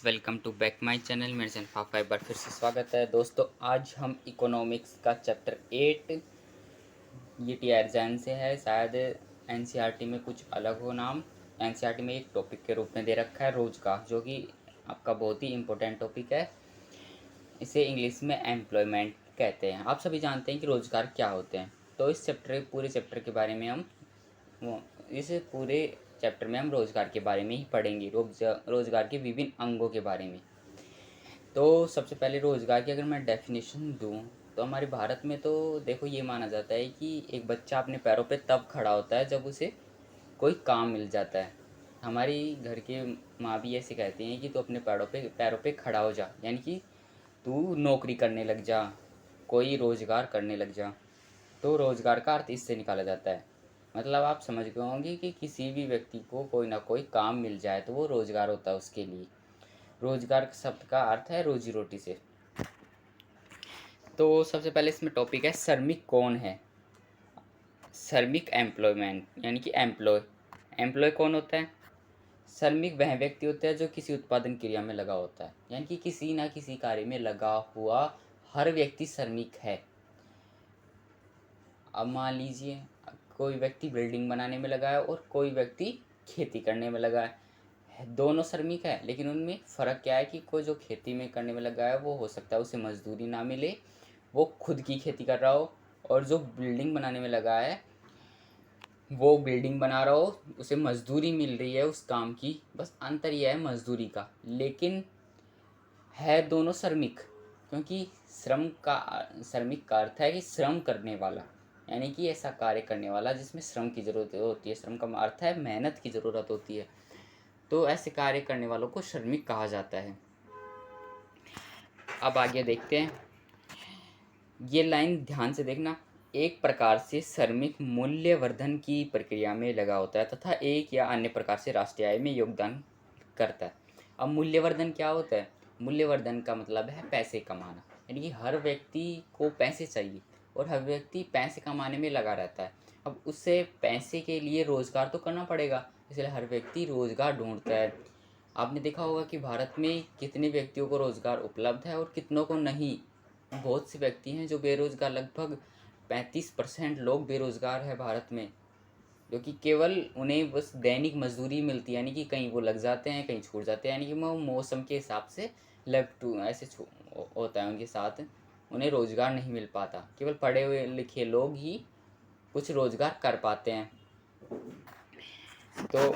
Welcome to back my channel. मेरे channel फाफा एक बार फिर से स्वागत है दोस्तों। आज हम इकोनॉमिक्स का चैप्टर 8 ये टी एग्जाम से है। शायद एनसीईआरटी में कुछ अलग हो नाम। एनसीईआरटी में एक टॉपिक के रूप में दे रखा है रोजगार, जो कि आपका बहुत ही इम्पोर्टेंट टॉपिक है। इसे इंग्लिश में एम्प्लॉयमेंट कहते हैं। आप सभी जानते हैं कि रोज़गार क्या होते हैं। तो इस पूरे चैप्टर के बारे में इस पूरे चैप्टर में हम रोज़गार के बारे में ही पढ़ेंगे, रोज़गार के विभिन्न अंगों के बारे में। तो सबसे पहले रोज़गार की अगर मैं डेफिनेशन दूं तो हमारे भारत में तो देखो ये माना जाता है कि एक बच्चा अपने पैरों पे तब खड़ा होता है जब उसे कोई काम मिल जाता है। हमारी घर के माँ भी ऐसे कहती हैं कि तू अपने पैरों पे खड़ा हो जा, यानी कि तू नौकरी करने लग जा, कोई रोज़गार करने लग जा। तो रोज़गार का अर्थ इससे निकाला जाता है। मतलब आप समझ गए होंगे कि किसी भी व्यक्ति को कोई ना कोई काम मिल जाए तो वो रोज़गार होता है उसके लिए। रोज़गार शब्द का अर्थ है रोजी रोटी से। तो सबसे पहले इसमें टॉपिक है श्रमिक कौन है। श्रमिक एम्प्लॉयमेंट यानी कि एम्प्लॉय कौन होता है। श्रमिक वह व्यक्ति होता है जो किसी उत्पादन क्रिया में लगा होता है, यानी कि किसी ना किसी कार्य में लगा हुआ हर व्यक्ति श्रमिक है। अब मान लीजिए कोई व्यक्ति बिल्डिंग बनाने में लगा है और कोई व्यक्ति खेती करने में लगा है। दोनों श्रमिक है, लेकिन उनमें फ़र्क क्या है कि कोई जो खेती में करने में लगा है वो हो सकता है उसे मजदूरी ना मिले, वो खुद की खेती कर रहा हो, और जो बिल्डिंग बनाने में लगा है वो बिल्डिंग बना रहा हो, उसे मजदूरी मिल रही है उस काम की। बस अंतर यह है मजदूरी का, लेकिन है दोनों श्रमिक। क्योंकि श्रमिक का अर्थ है कि श्रम करने वाला, यानी कि ऐसा कार्य करने वाला जिसमें श्रम की ज़रूरत होती है। श्रम का अर्थ है मेहनत की ज़रूरत होती है। तो ऐसे कार्य करने वालों को श्रमिक कहा जाता है। अब आगे देखते हैं, ये लाइन ध्यान से देखना। एक प्रकार से श्रमिक मूल्यवर्धन की प्रक्रिया में लगा होता है तथा एक या अन्य प्रकार से राष्ट्रीय आय में योगदान करता है। अब मूल्यवर्धन क्या होता है। मूल्यवर्धन का मतलब है पैसे कमाना, यानी कि हर व्यक्ति को पैसे चाहिए और हर व्यक्ति पैसे कमाने में लगा रहता है। अब उससे पैसे के लिए रोज़गार तो करना पड़ेगा, इसलिए हर व्यक्ति रोज़गार ढूंढता है। आपने देखा होगा कि भारत में कितने व्यक्तियों को रोज़गार उपलब्ध है और कितनों को नहीं। बहुत से व्यक्ति हैं जो बेरोज़गार, लगभग 35% लोग बेरोज़गार है भारत में, जो कि केवल उन्हें बस दैनिक मजदूरी मिलती है, यानी कि कहीं वो लग जाते हैं कहीं छूट जाते हैं, यानी कि वो मौसम के हिसाब से होता है उनके साथ। उन्हें रोज़गार नहीं मिल पाता। केवल पढ़े हुए लिखे लोग ही कुछ रोज़गार कर पाते हैं। तो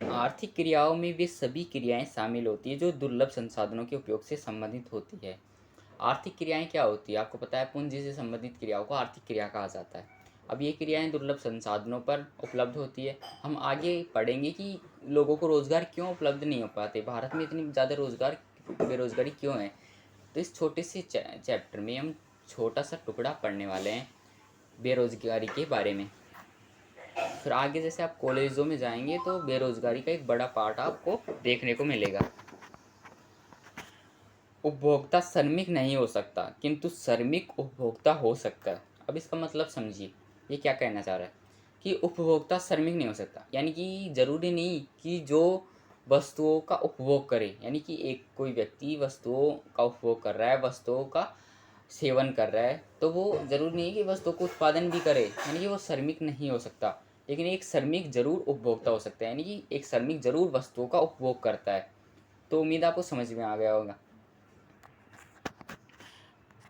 आर्थिक क्रियाओं में वे सभी क्रियाएं शामिल होती है जो दुर्लभ संसाधनों के उपयोग से संबंधित होती है। आर्थिक क्रियाएं क्या होती है आपको पता है। पूंजी से संबंधित क्रियाओं को आर्थिक क्रिया कहा जाता है। अब ये क्रियाएं दुर्लभ संसाधनों पर उपलब्ध होती है। हम आगे पढ़ेंगे कि लोगों को रोज़गार क्यों उपलब्ध नहीं हो पाते, भारत में इतनी ज़्यादा बेरोज़गारी क्यों है। तो इस छोटे से चैप्टर में हम छोटा सा टुकड़ा पढ़ने वाले हैं बेरोज़गारी के बारे में। फिर आगे जैसे आप कॉलेजों में जाएंगे तो बेरोज़गारी का एक बड़ा पार्ट आपको देखने को मिलेगा। उपभोक्ता श्रमिक नहीं हो सकता, किंतु श्रमिक उपभोक्ता हो सकता है। अब इसका मतलब समझिए, ये क्या कहना चाह रहा है कि उपभोक्ता श्रमिक नहीं हो सकता, यानी कि ज़रूरी नहीं कि जो वस्तुओं का उपभोग करे, यानी कि एक कोई व्यक्ति वस्तुओं का उपभोग कर रहा है, वस्तुओं का सेवन कर रहा है, तो वो ज़रूरी नहीं कि वस्तुओं को उत्पादन भी करे, यानी कि वो श्रमिक नहीं हो सकता। लेकिन एक श्रमिक जरूर उपभोक्ता हो सकता है, यानी कि एक श्रमिक जरूर वस्तुओं का उपभोग करता है। तो उम्मीद आपको समझ में आ गया होगा।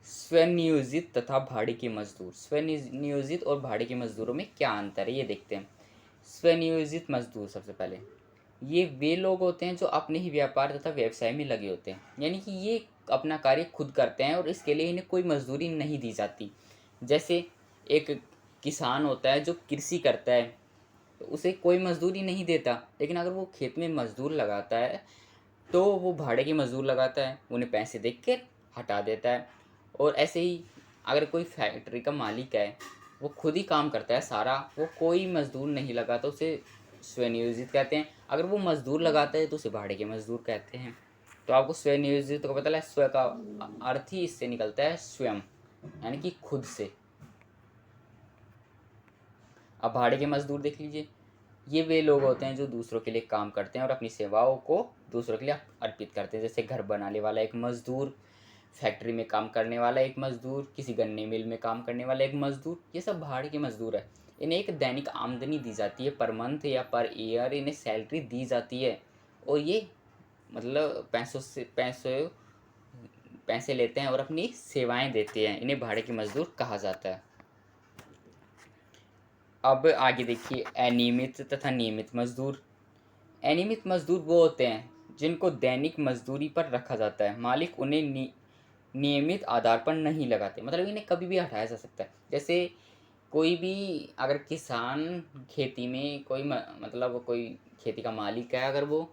स्वनियोजित तथा भाड़े के मजदूर। स्वनियोजित और भाड़े के मजदूरों में क्या अंतर है ये देखते हैं। स्वनियोजित मजदूर सबसे पहले ये वे लोग होते हैं जो अपने ही व्यापार तथा व्यवसाय में लगे होते हैं, यानी कि ये अपना कार्य खुद करते हैं और इसके लिए इन्हें कोई मजदूरी नहीं दी जाती। जैसे एक किसान होता है जो कृषि करता है, तो उसे कोई मजदूरी नहीं देता, लेकिन अगर वो खेत में मजदूर लगाता है तो वो भाड़े के मजदूर लगाता है, उन्हें पैसे देख के हटा देता है। और ऐसे ही अगर कोई फैक्ट्री का मालिक है, वो खुद ही काम करता है सारा, वो कोई मजदूर नहीं लगाता, उसे स्वनियोजित कहते हैं। अगर वो मजदूर लगाता है तो उसे भाड़े के मजदूर कहते हैं। तो आपको स्वनियोजित को पता है, स्व का अर्थ ही इससे निकलता है स्वयं, यानी कि खुद से। अब भाड़े के मजदूर देख लीजिए, ये वे लोग होते हैं जो दूसरों के लिए काम करते हैं और अपनी सेवाओं को दूसरों के लिए अर्पित करते हैं, जैसे घर बनाने वाला एक मजदूर, फैक्ट्री में काम करने वाला एक मजदूर, किसी गन्ने मिल में काम करने वाला एक मजदूर, ये सब भाड़े के मजदूर है। इन्हें एक दैनिक आमदनी दी जाती है, पर मंथ या पर ईयर इन्हें सैलरी दी जाती है, और ये मतलब पैसे लेते हैं और अपनी सेवाएं देते हैं। इन्हें भाड़े के मजदूर कहा जाता है। अब आगे देखिए अनियमित तथा नियमित मजदूर। अनियमित मजदूर वो होते हैं जिनको दैनिक मजदूरी पर रखा जाता है, मालिक उन्हें नियमित आधार पर नहीं लगाते, मतलब इन्हें कभी भी हटाया जा सकता है। जैसे कोई भी अगर किसान खेती में मतलब कोई खेती का मालिक है, अगर वो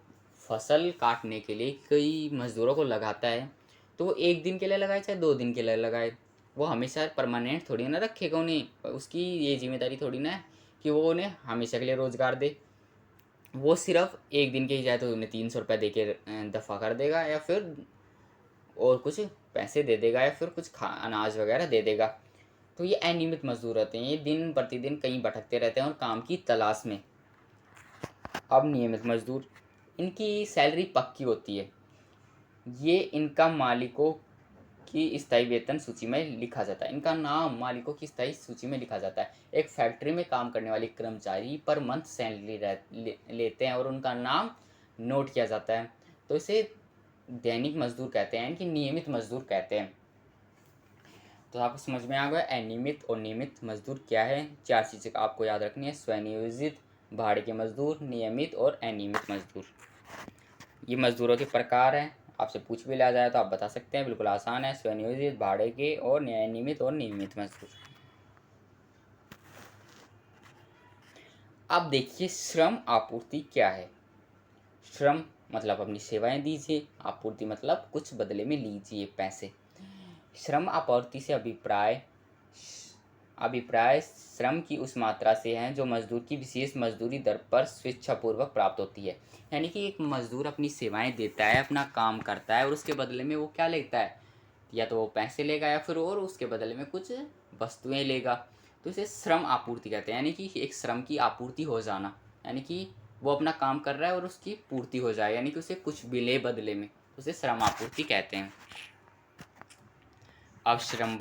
फसल काटने के लिए कई मजदूरों को लगाता है, तो वो एक दिन के लिए लगाए चाहे 2 दिन के लिए लगाए, वो हमेशा परमानेंट थोड़ी ना रखेगा उन्हें। उसकी ये जिम्मेदारी थोड़ी ना है कि वो उन्हें हमेशा के लिए रोज़गार दे। वो सिर्फ एक दिन के ही जाए तो उन्हें 300 रुपये दे के दफ़ा कर देगा, या फिर और कुछ पैसे दे देगा, या फिर कुछ अनाज वगैरह दे देगा। तो ये अनियमित मजदूर होते हैं, ये दिन प्रतिदिन कहीं भटकते रहते हैं और काम की तलाश में। अब नियमित मजदूर, इनकी सैलरी पक्की होती है, ये इनका मालिकों की स्थायी वेतन सूची में लिखा जाता है, इनका नाम मालिकों की स्थायी सूची में लिखा जाता है। एक फैक्ट्री में काम करने वाले कर्मचारी पर मंथ सैलरी लेते हैं और उनका नाम नोट किया जाता है, तो इसे दैनिक मजदूर कहते हैं, इनकी नियमित मजदूर कहते हैं। तो आपको समझ में आ गया अनियमित और नियमित मजदूर क्या है। 4 चीज़ें आपको याद रखनी है: स्वनियोजित, भाड़े के मजदूर, नियमित और अनियमित मजदूर। ये मजदूरों के प्रकार हैं, आपसे पूछ भी लिया जाए तो आप बता सकते हैं, बिल्कुल आसान है: स्वनियोजित, भाड़े के और अनियमित और नियमित मजदूर। अब देखिए श्रम आपूर्ति क्या है। श्रम मतलब अपनी सेवाएं दीजिए, आपूर्ति मतलब कुछ बदले में लीजिए पैसे। श्रम आपूर्ति से अभिप्राय श्रम की उस मात्रा से है जो मजदूर की विशेष मजदूरी दर पर स्वेच्छापूर्वक प्राप्त होती है। यानी कि एक मजदूर अपनी सेवाएं देता है, अपना काम करता है, और उसके बदले में वो क्या लेता है, या तो वो पैसे लेगा या फिर और उसके बदले में कुछ वस्तुएं लेगा। तो इसे श्रम आपूर्ति कहते हैं, यानी कि एक श्रम की आपूर्ति हो जाना, यानी कि वो अपना काम कर रहा है और उसकी पूर्ति हो जाए, यानी कि उसे कुछ मिले बदले में, तो उसे श्रम आपूर्ति कहते हैं। अब श्रम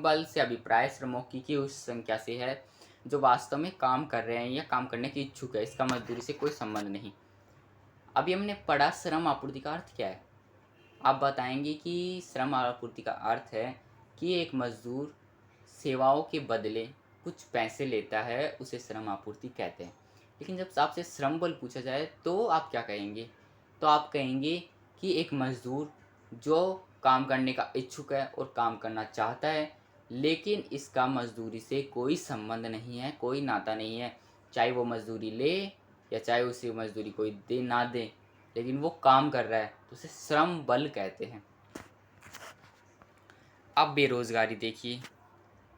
बल से अभिप्राय श्रमों की उस संख्या से है जो वास्तव में काम कर रहे हैं या काम करने की इच्छुक है, इसका मजदूरी से कोई संबंध नहीं। अभी हमने पढ़ा श्रम आपूर्ति का अर्थ क्या है। आप बताएंगे कि श्रम आपूर्ति का अर्थ है कि एक मजदूर सेवाओं के बदले कुछ पैसे लेता है, उसे श्रम आपूर्ति कहते हैं। लेकिन जब आपसे श्रम बल पूछा जाए तो आप क्या कहेंगे, तो आप कहेंगे कि एक मजदूर जो काम करने का इच्छुक है और काम करना चाहता है, लेकिन इसका मजदूरी से कोई संबंध नहीं है, कोई नाता नहीं है, चाहे वो मजदूरी ले या चाहे उसे मजदूरी कोई दे ना दे, लेकिन वो काम कर रहा है, तो उसे श्रम बल कहते हैं। अब बेरोजगारी देखिए,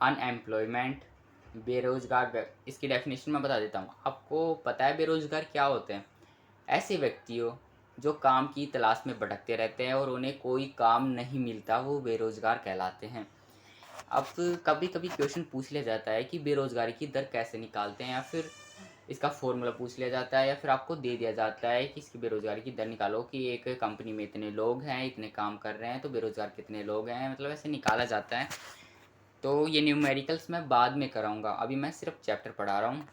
अनएम्प्लॉयमेंट, बेरोजगार, इसकी डेफिनेशन मैं बता देता हूँ। आपको पता है बेरोजगार क्या होते हैं? ऐसे व्यक्तियों जो काम की तलाश में भटकते रहते हैं और उन्हें कोई काम नहीं मिलता, वो बेरोजगार कहलाते हैं। अब कभी कभी क्वेश्चन पूछ लिया जाता है कि बेरोजगारी की दर कैसे निकालते हैं, या फिर इसका फॉर्मूला पूछ लिया जाता है, या फिर आपको दे दिया जाता है कि इसकी बेरोजगारी की दर निकालो कि एक कंपनी में इतने लोग हैं, इतने काम कर रहे हैं, तो बेरोजगार कितने लोग हैं, मतलब ऐसे निकाला जाता है। तो ये न्यूमेरिकल्स मैं बाद में कराऊंगा, अभी मैं सिर्फ चैप्टर पढ़ा रहा हूँ।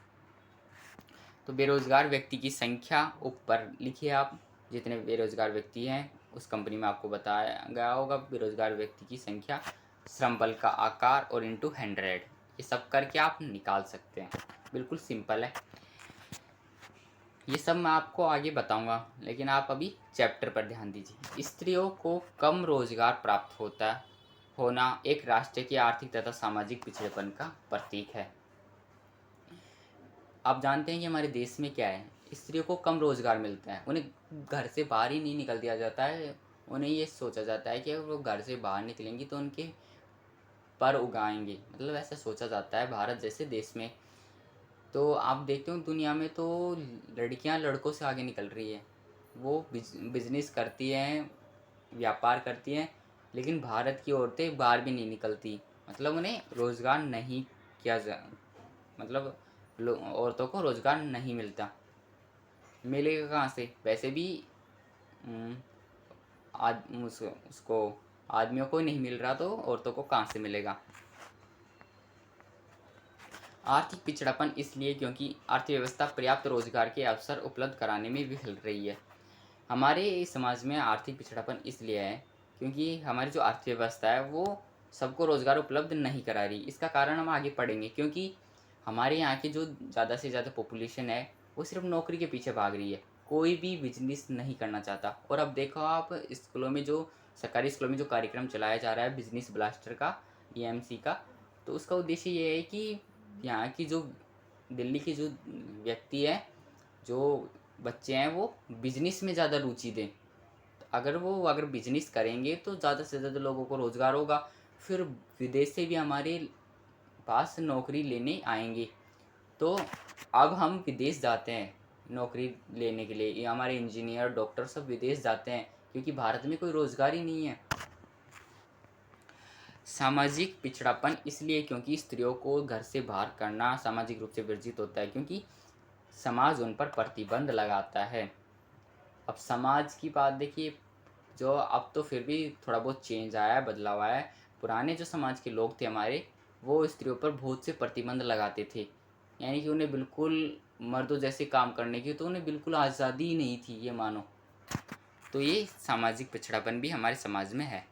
तो बेरोजगार व्यक्ति की संख्या ऊपर लिखिए आप, जितने बेरोजगार व्यक्ति हैं उस कंपनी में आपको बताया गया होगा बेरोजगार व्यक्ति की संख्या, श्रम बल का आकार और इंटू 100, ये सब करके आप निकाल सकते हैं। बिल्कुल सिंपल है, ये सब मैं आपको आगे बताऊंगा, लेकिन आप अभी चैप्टर पर ध्यान दीजिए। स्त्रियों को कम रोजगार प्राप्त होना एक राष्ट्र के आर्थिक तथा सामाजिक पिछड़ेपन का प्रतीक है। आप जानते हैं कि हमारे देश में क्या है, स्त्रियों को कम रोजगार मिलता है, उन्हें घर से बाहर ही नहीं निकल दिया जाता है। उन्हें ये सोचा जाता है कि अगर वो घर से बाहर निकलेंगी तो उनके पर उगाएंगे, मतलब ऐसा सोचा जाता है भारत जैसे देश में। तो आप देखते हो दुनिया में तो लड़कियां लड़कों से आगे निकल रही है, वो बिजनेस करती हैं, व्यापार करती हैं, लेकिन भारत की औरतें बाहर भी नहीं निकलती, मतलब उन्हें रोज़गार नहीं किया जा मतलब औरतों को रोज़गार नहीं मिलता। मिलेगा कहाँ से? वैसे भी उसको आदमियों को ही नहीं मिल रहा तो औरतों को कहाँ से मिलेगा? आर्थिक पिछड़ापन इसलिए क्योंकि अर्थव्यवस्था पर्याप्त रोजगार के अवसर उपलब्ध कराने में विफल रही है। हमारे समाज में आर्थिक पिछड़ापन इसलिए है क्योंकि हमारी जो अर्थव्यवस्था है वो सबको रोज़गार उपलब्ध नहीं करा रही। इसका कारण हम आगे पढ़ेंगे, क्योंकि हमारे यहाँ की जो ज़्यादा से ज़्यादा पॉपुलेशन है वो सिर्फ नौकरी के पीछे भाग रही है, कोई भी बिजनेस नहीं करना चाहता। और अब देखो आप स्कूलों में जो सरकारी स्कूलों में जो कार्यक्रम चलाया जा रहा है बिजनेस ब्लास्टर का, EMC का, तो उसका उद्देश्य ये है कि यहाँ की जो दिल्ली की जो व्यक्ति है, जो बच्चे हैं, वो बिजनेस में ज़्यादा रुचि दें। अगर बिजनेस करेंगे तो ज़्यादा से ज़्यादा लोगों को रोज़गार होगा, फिर विदेश से भी हमारे पास नौकरी लेने आएंगे। तो अब हम विदेश जाते हैं नौकरी लेने के लिए, ये हमारे इंजीनियर डॉक्टर सब विदेश जाते हैं क्योंकि भारत में कोई रोज़गार ही नहीं है। सामाजिक पिछड़ापन इसलिए क्योंकि स्त्रियों को घर से बाहर करना सामाजिक रूप से वर्जित होता है, क्योंकि समाज उन पर प्रतिबंध लगाता है। अब समाज की बात देखिए, जो अब तो फिर भी थोड़ा बहुत चेंज आया है, बदलाव आया है। पुराने जो समाज के लोग थे हमारे, वो स्त्रियों पर बहुत से प्रतिबंध लगाते थे, यानी कि उन्हें बिल्कुल मर्दों जैसे काम करने की तो उन्हें बिल्कुल आज़ादी ही नहीं थी, ये मानो। तो ये सामाजिक पिछड़ापन भी हमारे समाज में है।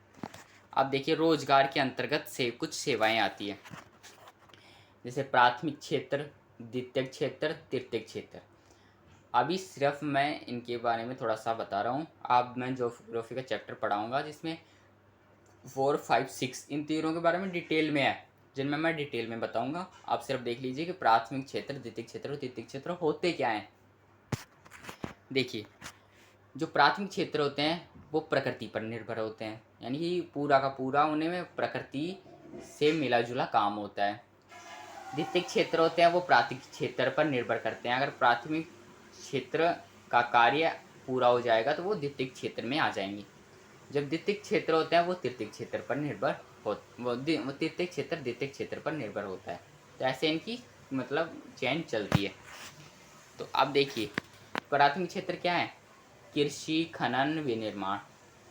अब देखिए, रोजगार के अंतर्गत से कुछ सेवाएं आती है, जैसे प्राथमिक क्षेत्र, द्वितीयक क्षेत्र, तृतीयक क्षेत्र। अभी सिर्फ मैं इनके बारे में थोड़ा सा बता रहा हूँ। अब मैं ज्योग्राफी का चैप्टर पढ़ाऊँगा जिसमें 4, 5, 6 इन तीनों के बारे में डिटेल में है, जिनमें मैं डिटेल में बताऊँगा। आप सिर्फ देख लीजिए कि प्राथमिक क्षेत्र, द्वितीयक क्षेत्र और तृतीयक क्षेत्र होते क्या हैं। देखिए, जो प्राथमिक क्षेत्र होते हैं वो प्रकृति पर निर्भर होते हैं, यानी कि पूरा का पूरा उन्हें में प्रकृति से मिला जुला काम होता है। द्वितीयक क्षेत्र होते हैं वो प्राथमिक क्षेत्र पर निर्भर करते हैं। अगर प्राथमिक क्षेत्र का कार्य पूरा हो जाएगा तो वो द्वितीयक क्षेत्र में आ जाएंगे। जब द्वितीयक क्षेत्र होते हैं वो तृतीयक क्षेत्र पर निर्भर हो, वो तृतीयक क्षेत्र द्वितीयक क्षेत्र पर निर्भर होता है। तो ऐसे इनकी मतलब चेन चलती है। तो अब देखिए, प्राथमिक क्षेत्र क्या है? कृषि, खनन, विनिर्माण।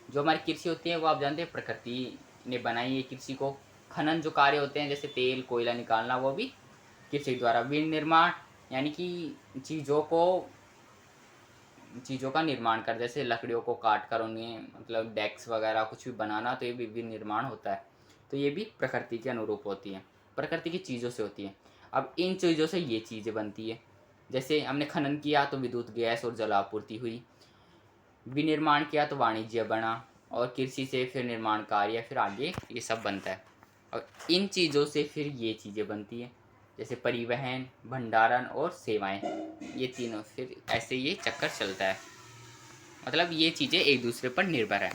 जो हमारी कृषि होती है वो आप जानते हैं प्रकृति ने बनाई है कृषि को। खनन जो कार्य होते हैं जैसे तेल कोयला निकालना, वो भी कृषि द्वारा। विनिर्माण यानी कि चीज़ों का निर्माण कर, जैसे लकड़ियों को काट कर उन्हें मतलब डेस्क वगैरह कुछ भी बनाना, तो ये भी विनिर्माण होता है। तो ये भी प्रकृति के अनुरूप होती है, प्रकृति की चीज़ों से होती है। अब इन चीज़ों से ये चीज़ें बनती है, जैसे हमने खनन किया तो विद्युत, गैस और जल आपूर्ति हुई। विनिर्माण किया तो वाणिज्य बना, और कृषि से फिर निर्माण कार्य, फिर आगे ये सब बनता है। और इन चीज़ों से फिर ये चीज़ें बनती हैं, जैसे परिवहन, भंडारण और सेवाएं। ये तीनों फिर ऐसे ये चक्कर चलता है, मतलब ये चीज़ें एक दूसरे पर निर्भर है।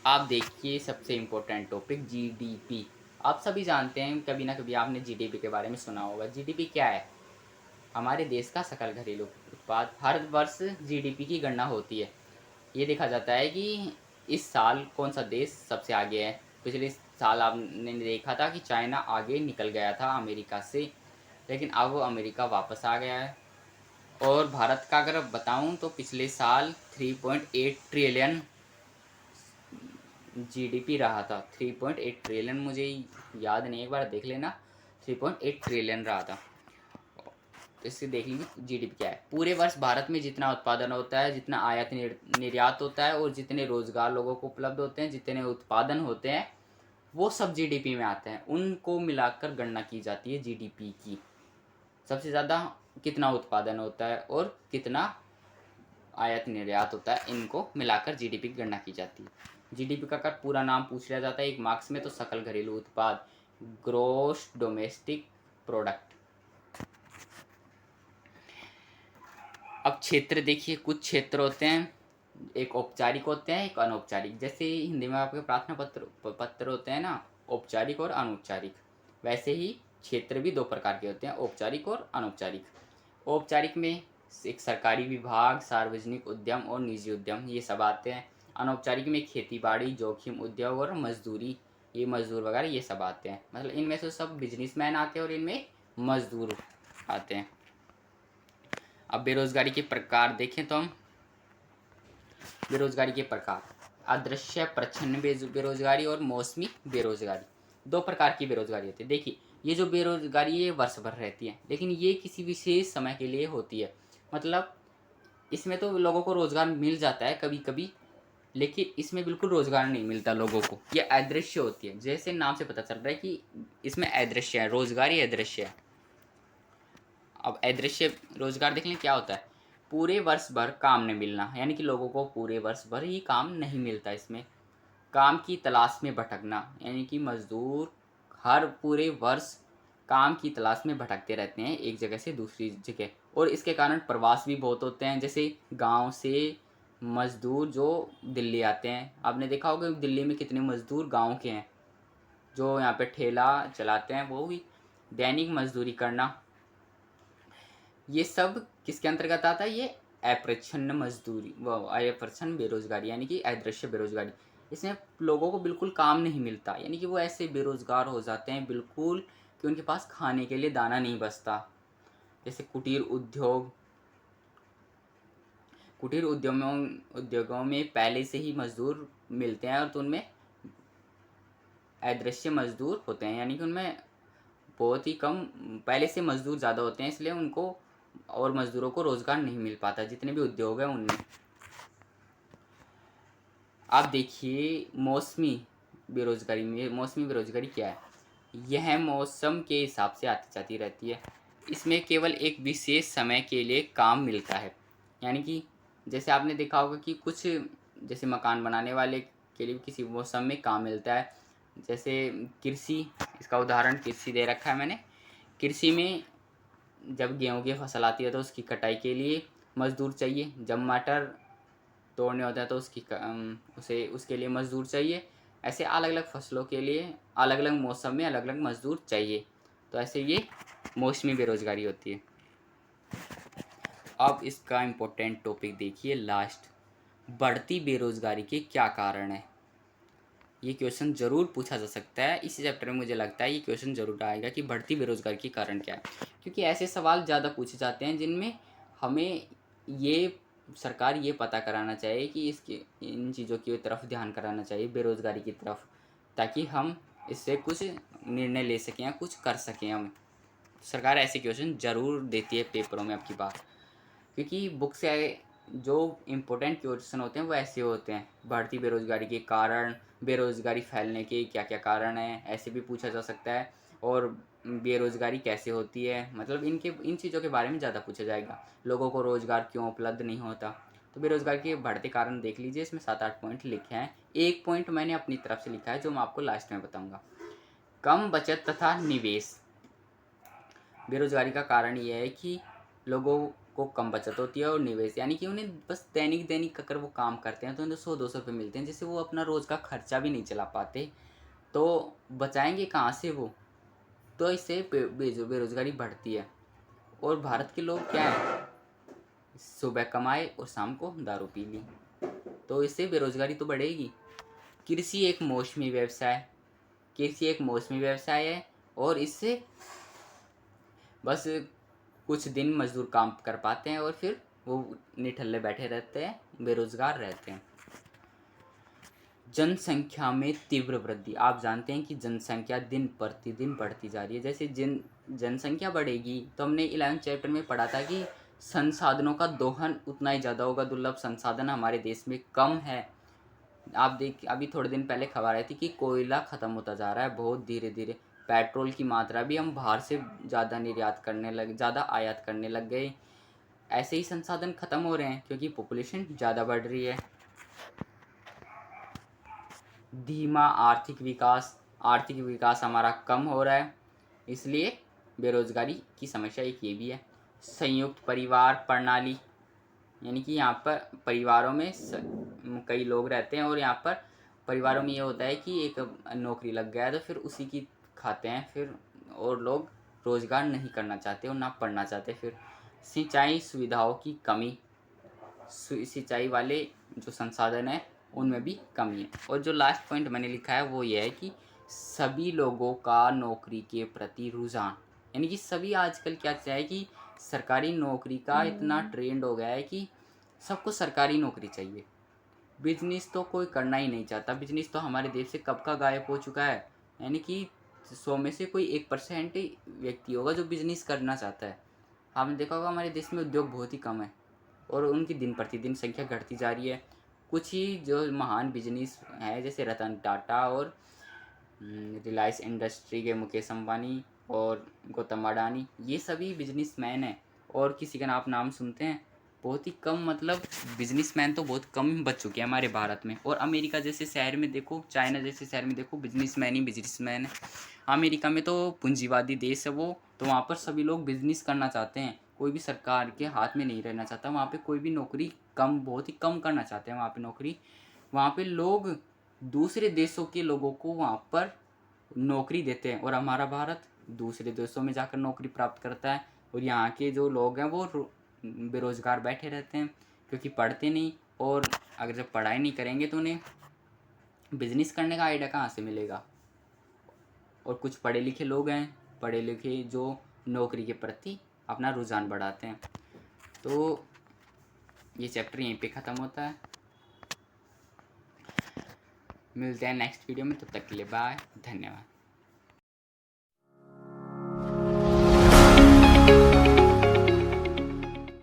आप देखिए, सबसे इम्पोर्टेंट टॉपिक GDP। आप सभी जानते हैं, कभी ना कभी आपने GDP के बारे में सुना होगा। GDP क्या है? हमारे देश का सकल घरेलू उत्पाद। हर वर्ष GDP की गणना होती है। ये देखा जाता है कि इस साल कौन सा देश सबसे आगे है। पिछले साल आपने देखा था कि चाइना आगे निकल गया था अमेरिका से, लेकिन अब वो अमेरिका वापस आ गया है। और भारत का अगर बताऊं तो पिछले साल 3.8 ट्रिलियन GDP रहा था। 3.8 ट्रिलियन, मुझे याद नहीं, एक बार देख लेना। 3.8 ट्रिलियन रहा था। तो इससे देख लीजिए GDP क्या है। पूरे वर्ष भारत में जितना उत्पादन होता है, जितना आयात निर्यात होता है, और जितने रोजगार लोगों को उपलब्ध होते हैं, जितने उत्पादन होते हैं, वो सब GDP में आते हैं। उनको मिलाकर गणना की जाती है GDP की। सबसे ज़्यादा कितना उत्पादन होता है और कितना आयात निर्यात होता है, इनको मिलाकर GDP की गणना की जाती है। GDP का अगर पूरा नाम पूछ लिया जाता है एक मार्क्स में, तो सकल घरेलू उत्पाद, ग्रोस डोमेस्टिक प्रोडक्ट। अब क्षेत्र देखिए, कुछ क्षेत्र होते हैं, एक औपचारिक होते हैं, एक अनौपचारिक। जैसे हिंदी में आपके प्रार्थना पत्र होते हैं ना, औपचारिक और अनौपचारिक, वैसे ही क्षेत्र भी दो प्रकार के होते हैं, औपचारिक और अनौपचारिक। औपचारिक में एक सरकारी विभाग, सार्वजनिक उद्यम और निजी उद्यम, ये सब आते हैं। अनौपचारिक में खेती बाड़ी, जोखिम उद्योग और मजदूरी, ये मजदूर वगैरह ये सब आते हैं। मतलब इनमें से सब बिजनेसमैन आते हैं और इनमें मजदूर आते हैं। अब बेरोजगारी के प्रकार देखें तो हम बेरोजगारी के प्रकार, अदृश्य प्रच्छन्न बेरोजगारी और मौसमी बेरोजगारी, दो प्रकार की बेरोजगारी होती है। देखिए, ये जो बेरोजगारी है वर्ष भर रहती है, लेकिन ये किसी विशेष समय के लिए होती है। मतलब इसमें तो लोगों को रोजगार मिल जाता है कभी कभी, लेकिन इसमें बिल्कुल रोजगार नहीं मिलता लोगों को। ये अदृश्य होती है, जैसे नाम से पता चल रहा है कि इसमें अदृश्य है, रोजगार ही अदृश्य है। अब अदृश्य रोजगार देख लें क्या होता है। पूरे वर्ष भर काम नहीं मिलना, यानी कि लोगों को पूरे वर्ष भर ही काम नहीं मिलता। इसमें काम की तलाश में भटकना, यानी कि मजदूर हर पूरे वर्ष काम की तलाश में भटकते रहते हैं एक जगह से दूसरी जगह, और इसके कारण प्रवास भी बहुत होते हैं। जैसे गांव से मजदूर जो दिल्ली आते हैं, आपने देखा होगा दिल्ली में कितने मजदूर गांव के हैं जो यहाँ पे ठेला चलाते हैं, वो भी दैनिक मजदूरी करना। ये सब किसके अंतर्गत आता है? ये अप्रच्छन्न मजदूरी, वो अप्रच्छन्न बेरोजगारी, यानी कि अदृश्य बेरोजगारी। इसमें लोगों को बिल्कुल काम नहीं मिलता, यानी कि वो ऐसे बेरोजगार हो जाते हैं बिल्कुल कि उनके पास खाने के लिए दाना नहीं बचता। जैसे उद्योगों में पहले से ही मजदूर मिलते हैं, और तो उनमें अदृश्य मजदूर होते हैं, यानी कि उनमें बहुत ही कम पहले से मजदूर ज़्यादा होते हैं, इसलिए उनको और मजदूरों को रोज़गार नहीं मिल पाता जितने भी उद्योग हैं उनमें। आप देखिए मौसमी बेरोजगारी में, मौसमी बेरोजगारी क्या है? यह मौसम के हिसाब से आती जाती रहती है। इसमें केवल एक विशेष समय के लिए काम मिलता है, यानी कि जैसे आपने देखा होगा कि कुछ जैसे मकान बनाने वाले के लिए किसी मौसम में काम मिलता है। जैसे कृषि, इसका उदाहरण कृषि दे रखा है मैंने। कृषि में जब गेहूँ की फसल आती है तो उसकी कटाई के लिए मजदूर चाहिए। जब मटर तोड़ने होता है तो उसके लिए मजदूर चाहिए। ऐसे अलग अलग फसलों के लिए अलग अलग मौसम में अलग अलग मजदूर चाहिए। तो ऐसे ये मौसमी बेरोजगारी होती है। अब इसका इम्पोर्टेंट टॉपिक देखिए लास्ट, बढ़ती बेरोजगारी के क्या कारण है। ये क्वेश्चन ज़रूर पूछा जा सकता है इसी चैप्टर में, मुझे लगता है ये क्वेश्चन ज़रूर आएगा कि बढ़ती बेरोजगारी के कारण क्या है। क्योंकि ऐसे सवाल ज़्यादा पूछे जाते हैं जिनमें हमें ये सरकार ये पता कराना चाहिए कि इसके इन चीज़ों की तरफ ध्यान कराना चाहिए, बेरोजगारी की तरफ, ताकि हम इससे कुछ निर्णय ले सकें या कुछ कर सकें हम। सरकार ऐसे क्वेश्चन ज़रूर देती है पेपरों में अब की बार, क्योंकि बुक से जो इम्पोर्टेंट क्वेश्चन होते हैं वो ऐसे होते हैं। बढ़ती बेरोजगारी के कारण, बेरोजगारी फैलने के क्या क्या कारण हैं, ऐसे भी पूछा जा सकता है। और बेरोजगारी कैसे होती है, मतलब इन चीज़ों के बारे में ज़्यादा पूछा जाएगा। लोगों को रोज़गार क्यों उपलब्ध नहीं होता। तो बेरोजगारी के बढ़ते कारण देख लीजिए, इसमें 7-8 पॉइंट लिखे हैं। एक पॉइंट मैंने अपनी तरफ से लिखा है जो मैं आपको लास्ट में बताऊँगा। कम बचत तथा निवेश। बेरोजगारी का कारण यह है कि लोगों को कम बचत होती है और निवेश, यानी कि उन्हें बस दैनिक अगर वो काम करते हैं तो उन्हें 100-200 रुपये मिलते हैं, जिससे वो अपना रोज़ का खर्चा भी नहीं चला पाते। तो बचाएंगे कहाँ से वो? तो इससे बेरोजगारी बढ़ती है। और भारत के लोग क्या है, सुबह कमाए और शाम को दारू पी ली, तो इससे बेरोजगारी तो बढ़ेगी। कृषि एक मौसमी व्यवसाय है, और इससे बस कुछ दिन मजदूर काम कर पाते हैं और फिर वो निठल्ले बैठे रहते हैं, बेरोजगार रहते हैं। जनसंख्या में तीव्र वृद्धि। आप जानते हैं कि जनसंख्या दिन प्रतिदिन बढ़ती जा रही है। जैसे जनसंख्या बढ़ेगी तो हमने 11th चैप्टर में पढ़ा था कि संसाधनों का दोहन उतना ही ज़्यादा होगा। दुर्लभ संसाधन हमारे देश में कम है। अभी थोड़े दिन पहले खबर आई थी कि कोयला ख़त्म होता जा रहा है बहुत धीरे धीरे। पेट्रोल की मात्रा भी हम बाहर से ज़्यादा आयात करने लग गए। ऐसे ही संसाधन ख़त्म हो रहे हैं क्योंकि पॉपुलेशन ज़्यादा बढ़ रही है। धीमा आर्थिक विकास हमारा कम हो रहा है, इसलिए बेरोजगारी की समस्या एक ये भी है। संयुक्त परिवार प्रणाली, यानी कि यहाँ पर परिवारों में कई लोग रहते हैं, और यहाँ पर परिवारों में ये होता है कि एक नौकरी लग गया है तो फिर उसी की खाते हैं फिर, और लोग रोज़गार नहीं करना चाहते और ना पढ़ना चाहते। फिर सिंचाई सुविधाओं की कमी, सिंचाई वाले जो संसाधन हैं उनमें भी कमी है। और जो लास्ट पॉइंट मैंने लिखा है वो ये है कि सभी लोगों का नौकरी के प्रति रुझान, यानी कि सभी आजकल क्या है कि सरकारी नौकरी का इतना ट्रेंड हो गया है कि सबको सरकारी नौकरी चाहिए। बिजनेस तो कोई करना ही नहीं चाहता। बिजनेस तो हमारे देश से कब का गायब हो चुका है। यानी कि 100 में से कोई 1% ही व्यक्ति होगा जो बिजनेस करना चाहता है। आपने देखा होगा हमारे देश में उद्योग बहुत ही कम है और उनकी दिन प्रतिदिन संख्या घटती जा रही है। कुछ ही जो महान बिजनेस है जैसे रतन टाटा और रिलायंस इंडस्ट्री के मुकेश अंबानी और गौतम अडानी, ये सभी बिजनेसमैन हैं। और किसी का आप नाम सुनते हैं? बहुत ही कम, मतलब बिजनेसमैन तो बहुत कम बच चुके हैं हमारे भारत में। और अमेरिका जैसे शहर में देखो, चाइना जैसे शहर में देखो, बिजनेसमैन ही बिजनेसमैन है। अमेरिका में तो पूंजीवादी देश है वो, तो वहाँ पर सभी लोग बिजनेस करना चाहते हैं, कोई भी सरकार के हाथ में नहीं रहना चाहता। वहाँ पे कोई भी नौकरी कम, बहुत ही कम करना चाहते हैं वहाँ पे नौकरी। वहाँ पे लोग दूसरे देशों के लोगों को वहाँ पर नौकरी देते हैं और हमारा भारत दूसरे देशों में जाकर नौकरी प्राप्त करता है। और यहाँ के जो लोग हैं वो बेरोज़गार बैठे रहते हैं क्योंकि पढ़ते नहीं। और अगर जब पढ़ाई नहीं करेंगे तो उन्हें बिजनेस करने का आइडिया कहाँ से मिलेगा। और कुछ पढ़े लिखे लोग हैं, पढ़े लिखे जो नौकरी के प्रति अपना रुझान बढ़ाते हैं। तो ये चैप्टर यहीं पे ख़त्म होता है। मिलते हैं नेक्स्ट वीडियो में, तब तक के लिए बाय, धन्यवाद।